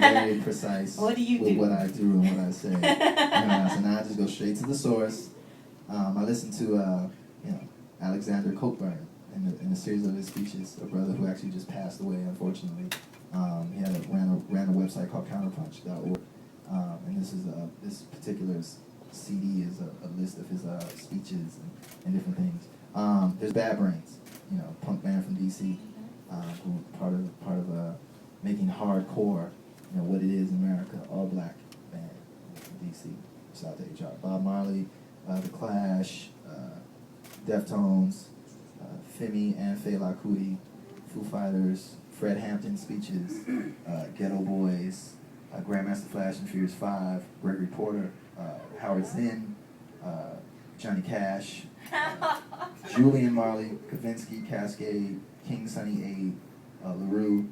very precise What do you with do? what I do and what I say. So now I just go straight to the source. I listen to Alexander Cockburn in a series of his speeches, a brother who actually just passed away, unfortunately. He ran a website called counterpunch.org. And this particular CD is a list of his speeches and different things. There's Bad Brains, punk band from DC, who part of making hardcore, what it is in America, all black band from DC. Shout out to HR. Bob Marley, The Clash, Deftones, Femi and Fela Kuti, Foo Fighters, Fred Hampton speeches, Ghetto Boys, Grandmaster Flash and Furious 5, Gregory Porter, Howard Zinn, Johnny Cash, Julian Marley, Kavinsky, Cascade, King Sunny A, LaRue,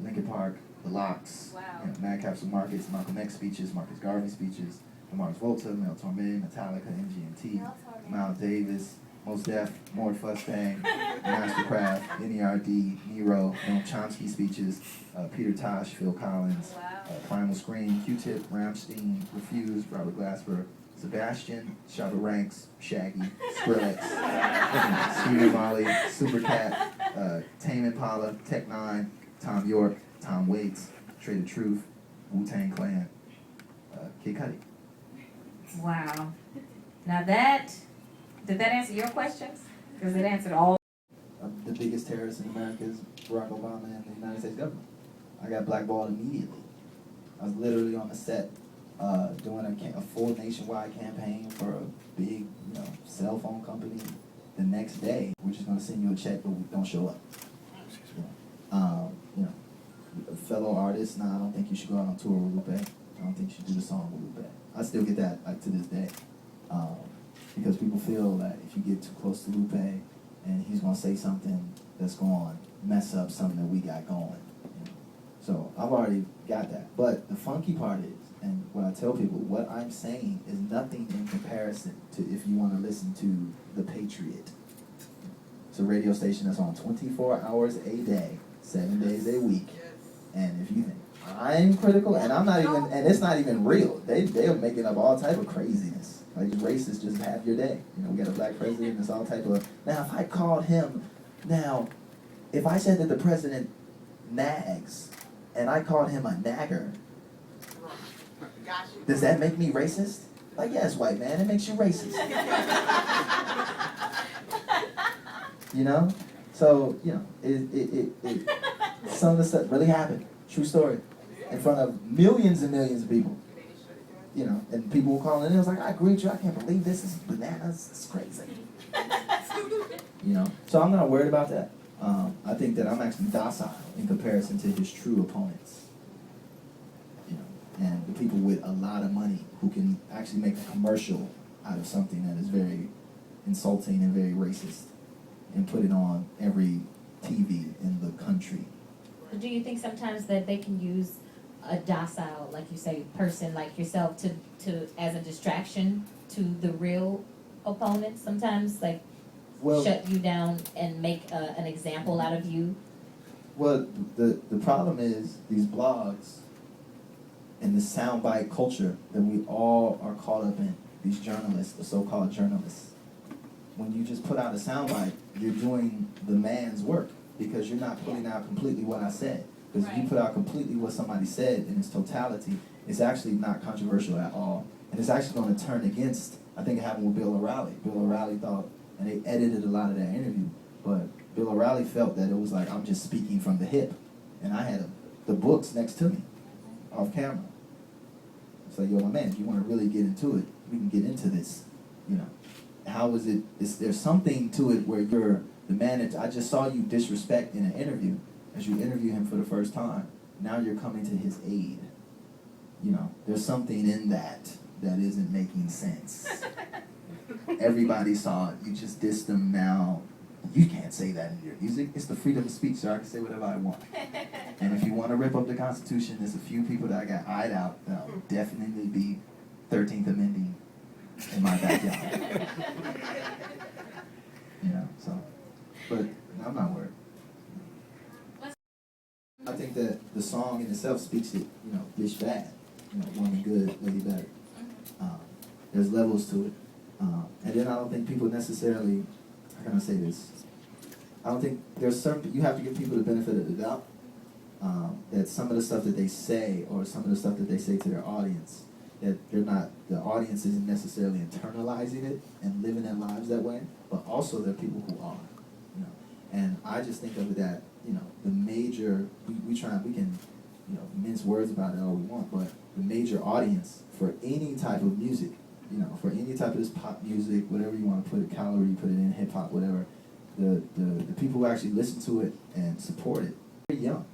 Linkin Park, The Lox, Wow. Madcaps and Marcus, Malcolm X speeches, Marcus Garvey speeches, Mars Volta, Mel Torme, Metallica, MGMT, Miles Davis, Mos Def, Mort Fustang, Mastercraft, NERD, Nero, Noam Chomsky speeches, Peter Tosh, Phil Collins, Primal Scream, Q-Tip, Rammstein, Refused, Robert Glasper, Sebastian, Shabba Ranks, Shaggy, Skrillex, Stephen Marley, Supercat, Tame Impala, Tech Nine, Tom York, Tom Waits, Trader Truth, Wu-Tang Clan, Kid Cudi. Wow. Now did that answer your questions? Because it answered all. The biggest terrorist in America is Barack Obama and the United States government. I got blackballed immediately. I was literally on the set doing a full nationwide campaign for a big, cell phone company. The next day, we're just going to send you a check, but we don't show up. Fellow artists, I don't think you should go out on tour with Lupe. I don't think you should do the song with Lupe. I still get that to this day. Because people feel that if you get too close to Lupe and he's going to say something that's going to mess up something that we got going. So I've already got that. But the funky part is, and what I tell people, what I'm saying is nothing in comparison to if you want to listen to The Patriot. It's a radio station that's on 24 hours a day, 7 days a week. And if you think I'm critical, and I'm not even, and it's not even real. They're making up all type of craziness. Like racists just have your day. We got a black president, it's all type of. Now, if I called him, if I said that the president nags, and I called him a nagger, does that make me racist? Like, yes, white man, it makes you racist. So, it some of the stuff really happened. True story. In front of millions and millions of people. And people were calling in. It was like, I agree with you. I can't believe this is bananas. It's crazy. So I'm not worried about that. I think that I'm actually docile in comparison to his true opponents. And the people with a lot of money who can actually make a commercial out of something that is very insulting and very racist and put it on every TV in the country. Do you think sometimes that they can use a docile, like you say, person like yourself to as a distraction to the real opponents sometimes, shut you down and make an example out of you? Well, the problem is these blogs and the soundbite culture that we all are caught up in, these journalists, the so-called journalists. When you just put out a soundbite, you're doing the man's work because you're not putting out completely what I said. Because if you put out completely what somebody said in its totality, it's actually not controversial at all. And it's actually going to turn against, I think it happened with Bill O'Reilly. Bill O'Reilly thought, and they edited a lot of that interview, but Bill O'Reilly felt that it was like, I'm just speaking from the hip. And I had the books next to me, off camera. It's like, yo, my man, if you want to really get into it, we can get into this, How is it, there's something to it where you're the manager. I just saw you disrespect in an interview as you interview him for the first time. Now you're coming to his aid. There's something in that isn't making sense. Everybody saw it. You just dissed them now. You can't say that in your music. It's the freedom of speech, so I can say whatever I want. And if you want to rip up the Constitution, there's a few people that I got eyed out that will definitely be 13th Amending in my backyard. But I'm not worried. I think that the song in itself speaks it, you know, bitch bad, you know, woman good, lady better. There's levels to it. And then I don't think people necessarily, how can I say this? I don't think there's certain, you have to give people the benefit of the doubt. That some of the stuff that they say, or some of the stuff that they say to their audience, that they're not, the audience isn't necessarily internalizing it and living their lives that way, but also there are people who are, you know. And I just think of it that, you know, the major, we can, you know, mince words about it all we want, but the major audience for any type of music, you know, for any type of this pop music, whatever you want to put it, calorie, put it in, hip hop, whatever, the people who actually listen to it and support it, they're young.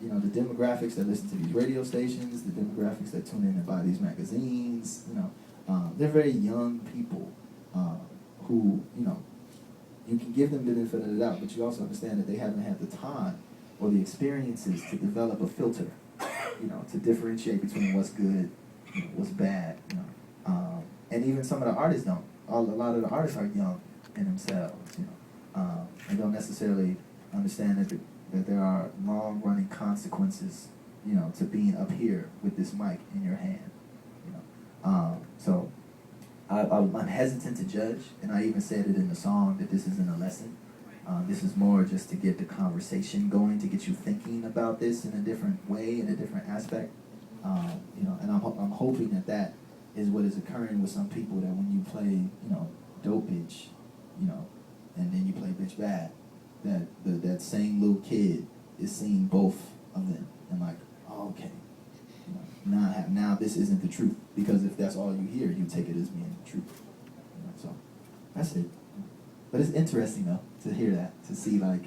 You know, the demographics that listen to these radio stations, the demographics that tune in and buy these magazines, you know, they're very young people who, you know, you can give them the benefit of the doubt, but you also understand that they haven't had the time or the experiences to develop a filter, you know, to differentiate between what's good, you know, what's bad, you know. And even some of the artists don't. A lot of the artists are young in themselves, you know, and don't necessarily understand that that there are long-running consequences, you know, to being up here with this mic in your hand, you know. So I'm hesitant to judge, and I even said it in the song that this isn't a lesson. This is more just to get the conversation going, to get you thinking about this in a different way, in a different aspect. You know, and I'm hoping that that is what is occurring with some people, that when you play, you know, dope bitch, you know, and then you play bitch bad, that same little kid is seeing both of them and like, oh, okay, you know, now this isn't the truth, because if that's all you hear, you take it as being the truth. You know, so that's it. But it's interesting though to hear that, to see like